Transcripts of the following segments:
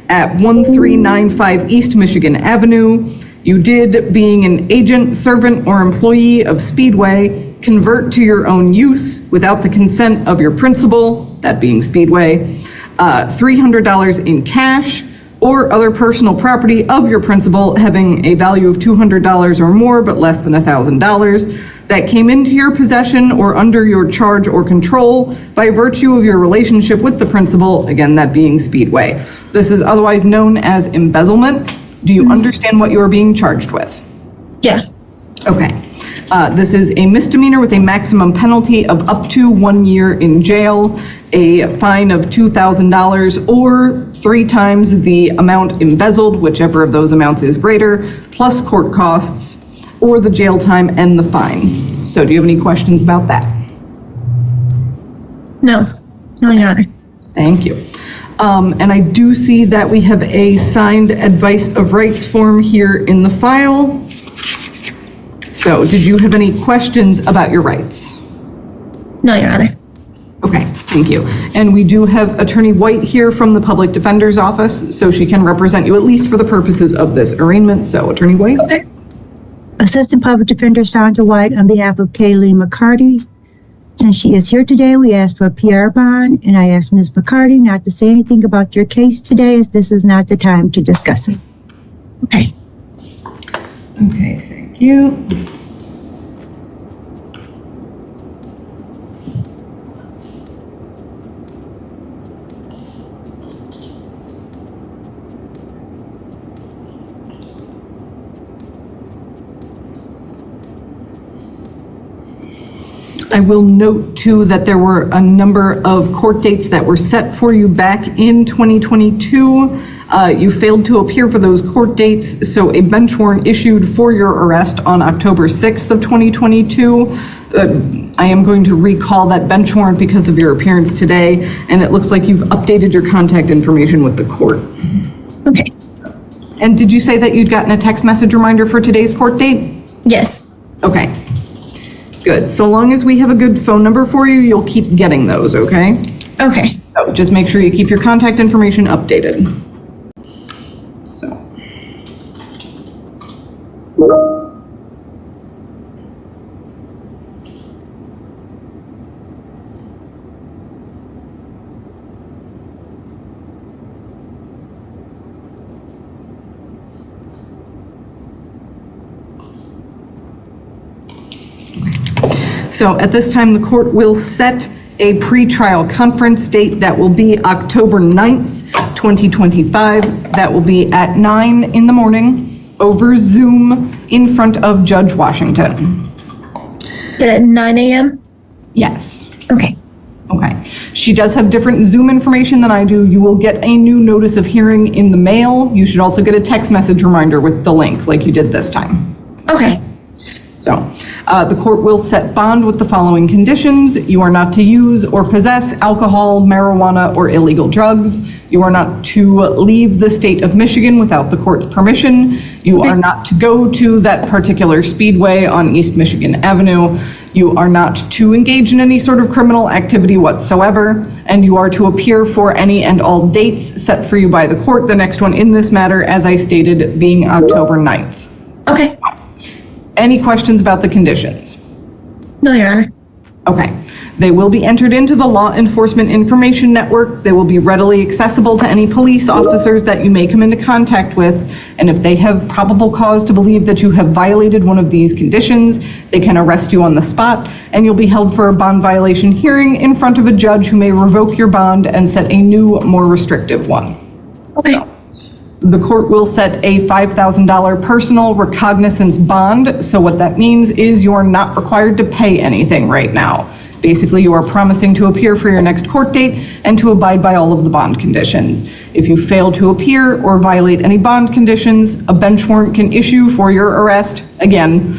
at 1395 East Michigan Avenue. You did, being an agent, servant, or employee of Speedway, convert to your own use without the consent of your principal, that being Speedway, $300 in cash or other personal property of your principal having a value of $200 or more but less than $1,000 that came into your possession or under your charge or control by virtue of your relationship with the principal, again, that being Speedway. This is otherwise known as embezzlement. Do you understand what you are being charged with? Yeah. Okay. This is a misdemeanor with a maximum penalty of up to 1 year in jail, a fine of $2,000 or 3 times the amount embezzled, whichever of those amounts is greater, plus court costs, or the jail time and the fine. So do you have any questions about that? No, Your Honor. Thank you. And I do see that we have a signed advice of rights form here in the file. So did you have any questions about your rights? No, Your Honor. Okay, thank you. And we do have Attorney White here from the Public Defender's Office, so she can represent you at least for the purposes of this arraignment. So Attorney White? Okay. Assistant Public Defender Sandra White on behalf of Kaylee McCarty. Since she is here today, we asked for a PR bond, and I asked Ms. McCarty not to say anything about your case today, as this is not the time to discuss it. Okay. Okay, thank you. I will note too that there were a number of court dates that were set for you back in 2022. You failed to appear for those court dates, so a bench warrant issued for your arrest on October 6th of 2022. I am going to recall that bench warrant because of your appearance today, and it looks like you've updated your contact information with the court. Okay. And did you say that you'd gotten a text message reminder for today's court date? Yes. Okay. Good. So long as we have a good phone number for you, you'll keep getting those, okay? Okay. So just make sure you keep your contact information updated. So. So at this time, the court will set a pretrial conference date that will be October 9th, 2025. That will be at 9 in the morning over Zoom in front of Judge Washington. At 9 a.m.? Yes. Okay. Okay. She does have different Zoom information than I do. You will get a new notice of hearing in the mail. You should also get a text message reminder with the link like you did this time. Okay. So the court will set bond with the following conditions. You are not to use or possess alcohol, marijuana, or illegal drugs. You are not to leave the state of Michigan without the court's permission. You are not to go to that particular speedway on East Michigan Avenue. You are not to engage in any sort of criminal activity whatsoever, and you are to appear for any and all dates set for you by the court, the next one in this matter, as I stated, being October 9th. Okay. Any questions about the conditions? No, Your Honor. Okay. They will be entered into the Law Enforcement Information Network. They will be readily accessible to any police officers that you may come into contact with. And if they have probable cause to believe that you have violated one of these conditions, they can arrest you on the spot, and you'll be held for a bond violation hearing in front of a judge who may revoke your bond and set a new, more restrictive one. Okay. So, the court will set a $5,000 personal recognizance bond. So what that means is you are not required to pay anything right now. Basically, you are promising to appear for your next court date and to abide by all of the bond conditions. If you fail to appear or violate any bond conditions, a bench warrant can issue for your arrest. Again,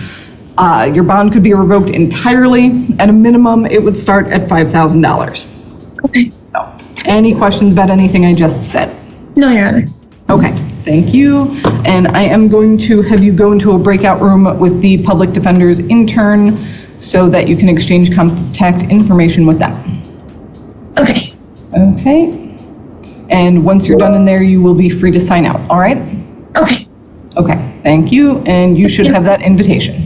your bond could be revoked entirely. At a minimum, it would start at $5,000. Okay. So, any questions about anything I just said? No, Your Honor. Okay, thank you. And I am going to have you go into a breakout room with the public defender's intern so that you can exchange contact information with them. Okay. Okay. And once you're done in there, you will be free to sign out, all right? Okay. Okay, thank you, and you should have that invitation.